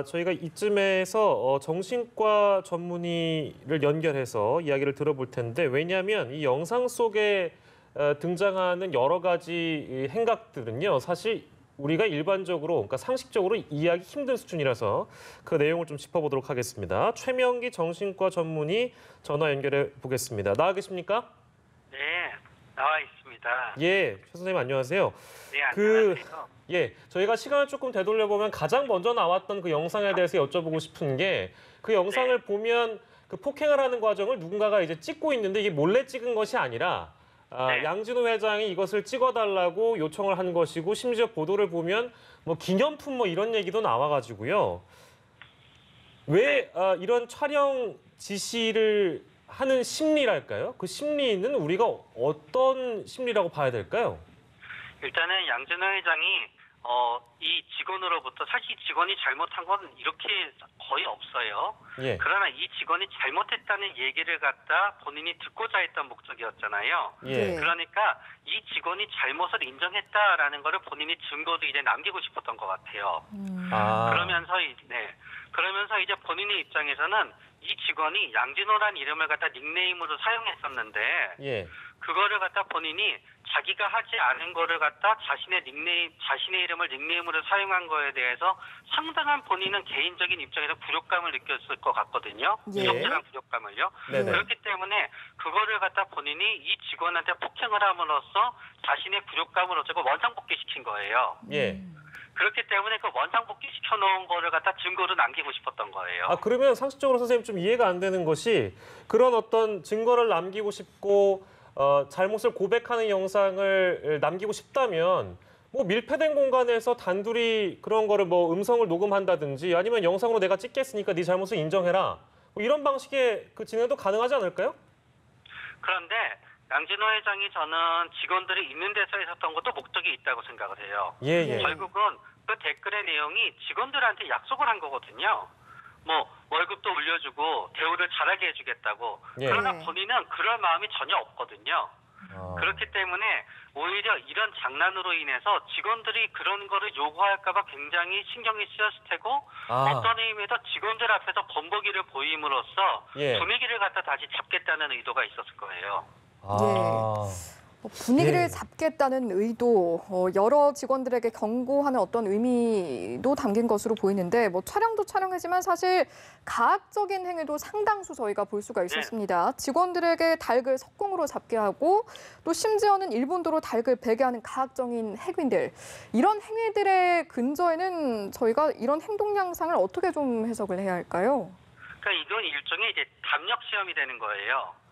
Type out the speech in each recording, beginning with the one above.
저희가 이쯤에서 정신과 전문의를 연결해서 이야기를 들어볼 텐데 왜냐하면 이 영상 속에 등장하는 여러 가지 이 행각들은요. 사실 우리가 일반적으로, 그러니까 상식적으로 이해하기 힘든 수준이라서 그 내용을 좀 짚어보도록 하겠습니다. 최명기 정신과 전문의 전화 연결해 보겠습니다. 나와 계십니까? 네, 나와 있습니다. 예, 최 선생님 안녕하세요. 네, 안녕하세요. 저희가 시간을 조금 되돌려보면 가장 먼저 나왔던 그 영상에 대해서 여쭤보고 싶은 게 그 영상을 보면 그 폭행을 하는 과정을 누군가가 이제 찍고 있는데 이게 몰래 찍은 것이 아니라 양진호 회장이 이것을 찍어달라고 요청을 한 것이고 심지어 보도를 보면 뭐 기념품 뭐 이런 얘기도 나와가지고요. 왜 이런 촬영 지시를 하는 심리랄까요? 그 심리는 우리가 어떤 심리라고 봐야 될까요? 일단은 양진호 회장이 이 직원으로부터 사실 직원이 잘못한 건 이렇게 거의 없어요. 예. 그러나 이 직원이 잘못했다는 얘기를 갖다 본인이 듣고자 했던 목적이었잖아요. 예. 그러니까 이 직원이 잘못을 인정했다라는 거를 본인이 증거도 이제 남기고 싶었던 것 같아요. 그러면서 이제 본인의 입장에서는 이 직원이 양진호라는 이름을 갖다 닉네임으로 사용했었는데 예. 그거를 갖다 본인이 자기가 하지 않은 거를 갖다 자신의 이름을 닉네임으로 사용한 거에 대해서 상당한 본인은 개인적인 입장에서 굴욕감을 느꼈을 것 같거든요. 적절한 굴욕감을요. 네네. 그렇기 때문에 그거를 갖다 본인이 이 직원한테 폭행을 함으로써 자신의 굴욕감을 어쩌고 원상복귀시킨 거예요. 예. 그렇기 때문에 그 원상복귀 시켜놓은 거를 갖다 증거로 남기고 싶었던 거예요. 그러면 상식적으로 선생님 좀 이해가 안 되는 것이 그런 어떤 증거를 남기고 싶고 잘못을 고백하는 영상을 남기고 싶다면 뭐 밀폐된 공간에서 단둘이 그런 거를 뭐 음성을 녹음한다든지 아니면 영상으로 내가 찍겠으니까 네 잘못을 인정해라. 뭐 이런 방식의 그 진행도 가능하지 않을까요? 그런데 양진호 회장이 저는 직원들이 있는 데서 있었던 것도 목적이 있다고 생각을 해요. 예. 결국은 그 댓글의 내용이 직원들한테 약속을 한 거거든요. 뭐 월급도 올려주고 대우를 잘하게 해주겠다고. 그러나 본인은 그럴 마음이 전혀 없거든요. 그렇기 때문에 오히려 이런 장난으로 인해서 직원들이 그런 거를 요구할까 봐 굉장히 신경이 쓰였을 테고 어떤 의미에서 직원들 앞에서 번복이를 보임으로써 분위기를 갖다 다시 잡겠다는 의도가 있었을 거예요. 분위기를 잡겠다는 의도, 여러 직원들에게 경고하는 어떤 의미도 담긴 것으로 보이는데 뭐 촬영도 촬영이지만 사실 가학적인 행위도 상당수 저희가 볼 수가 있었습니다. 직원들에게 닭을 석공으로 잡게 하고 또 심지어는 일본도로 닭을 베게 하는 가학적인 행위들. 이런 행위들의 근저에는 저희가 이런 행동 양상을 어떻게 좀 해석을 해야 할까요? 그러니까 이건 일종의 이제 담력 시험이 되는 거예요.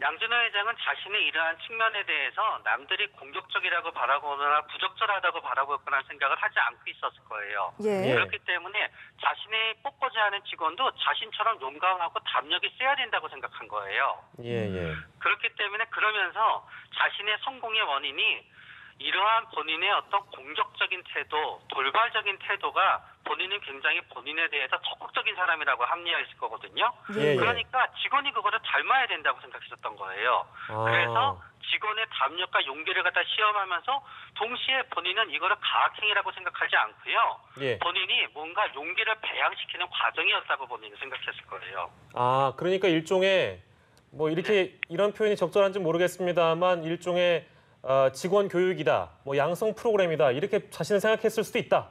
양진호 회장은 자신의 이러한 측면에 대해서 남들이 공격적이라고 바라보거나 부적절하다고 바라볼 거라는 생각을 하지 않고 있었을 거예요. 그렇기 때문에 자신이 뽑고자 하는 직원도 자신처럼 용감하고 담력이 세야 된다고 생각한 거예요. 그렇기 때문에 그러면서 자신의 성공의 원인이 이러한 본인의 어떤 공격적인 태도, 돌발적인 태도가 본인은 굉장히 본인에 대해서 적극적인 사람이라고 합리화했을 거거든요. 그러니까 직원이 그거를 닮아야 된다고 생각했었던 거예요. 그래서 직원의 담력과 용기를 갖다 시험하면서 동시에 본인은 이거를 가학행위라고 생각하지 않고요. 본인이 뭔가 용기를 배양시키는 과정이었다고 본인은 생각했을 거예요. 그러니까 일종의 뭐 이렇게 이런 표현이 적절한지 모르겠습니다만 일종의 직원 교육이다, 뭐 양성 프로그램이다 이렇게 자신은 생각했을 수도 있다.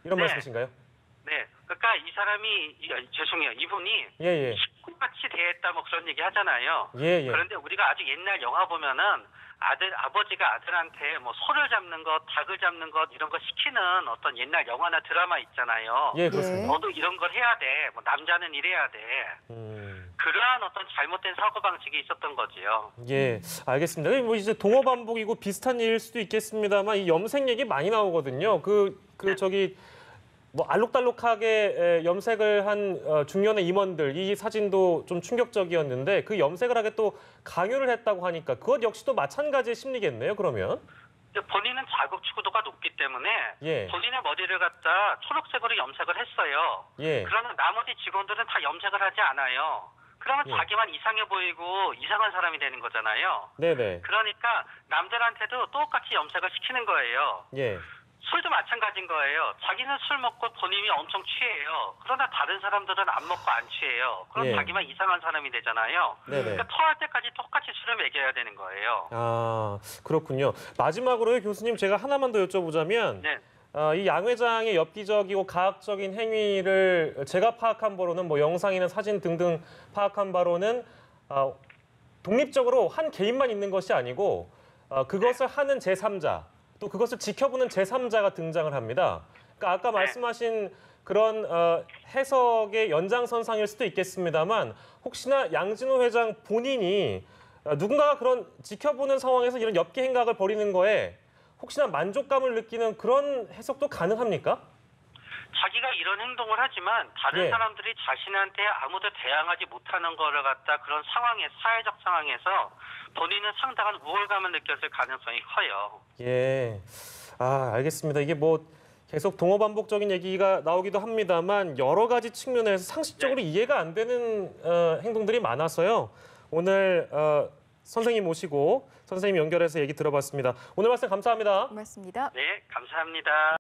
이런 말씀이신가요? 네. 그러니까 이 사람이 죄송해요. 이분이 식구같이 대했다 뭐 그런 얘기 하잖아요. 그런데 우리가 아주 옛날 영화 보면은 아버지가 아들한테 뭐 소를 잡는 것, 닭을 잡는 것 이런 거 시키는 어떤 옛날 영화나 드라마 있잖아요. 그렇습니다. 너도 이런 걸 해야 돼. 뭐 남자는 이래야 돼. 그러한 어떤 잘못된 사고방식이 있었던 거지요. 알겠습니다. 뭐 이제 동어 반복이고 비슷한 일일 수도 있겠습니다만 이 염색 얘기 많이 나오거든요. 저기 뭐 알록달록하게 염색을 한 중년의 임원들 이 사진도 좀 충격적이었는데 그 염색을 하게 또 강요를 했다고 하니까 그것 역시도 마찬가지의 심리겠네요. 그러면 본인은 자국 추구도가 높기 때문에 본인의 머리를 갖다 초록색으로 염색을 했어요. 그러나 나머지 직원들은 다 염색을 하지 않아요. 그러면 자기만 이상해 보이고 이상한 사람이 되는 거잖아요. 그러니까 남들한테도 똑같이 염색을 시키는 거예요. 술도 마찬가지인 거예요. 자기는 술 먹고 본인이 엄청 취해요. 그러나 다른 사람들은 안 먹고 안 취해요. 그럼 예. 자기만 이상한 사람이 되잖아요. 네네. 그러니까 토할 때까지 똑같이 술을 먹여야 되는 거예요. 아, 그렇군요. 마지막으로요, 교수님 제가 하나만 더 여쭤보자면 네. 이 양 회장의 엽기적이고 가학적인 행위를 제가 파악한 바로는 뭐 영상이나 사진 등등 파악한 바로는 독립적으로 한 개인만 있는 것이 아니고 그것을 하는 제3자 또 그것을 지켜보는 제3자가 등장을 합니다. 그러니까 아까 말씀하신 그런 해석의 연장선상일 수도 있겠습니다만 혹시나 양진호 회장 본인이 누군가가 그런 지켜보는 상황에서 이런 엽기 행각을 벌이는 거에 혹시나 만족감을 느끼는 그런 해석도 가능합니까? 자기가 이런 행동을 하지만 다른 네. 사람들이 자신한테 아무도 대항하지 못하는 거를 갖다 그런 상황에서 사회적 상황에서 본인은 상당한 우월감을 느꼈을 가능성이 커요. 예, 알겠습니다. 이게 뭐 계속 동어반복적인 얘기가 나오기도 합니다만 여러 가지 측면에서 상식적으로 이해가 안 되는 행동들이 많아서요. 오늘 선생님 모시고 선생님 연결해서 얘기 들어봤습니다. 오늘 말씀 감사합니다. 고맙습니다. 네, 감사합니다.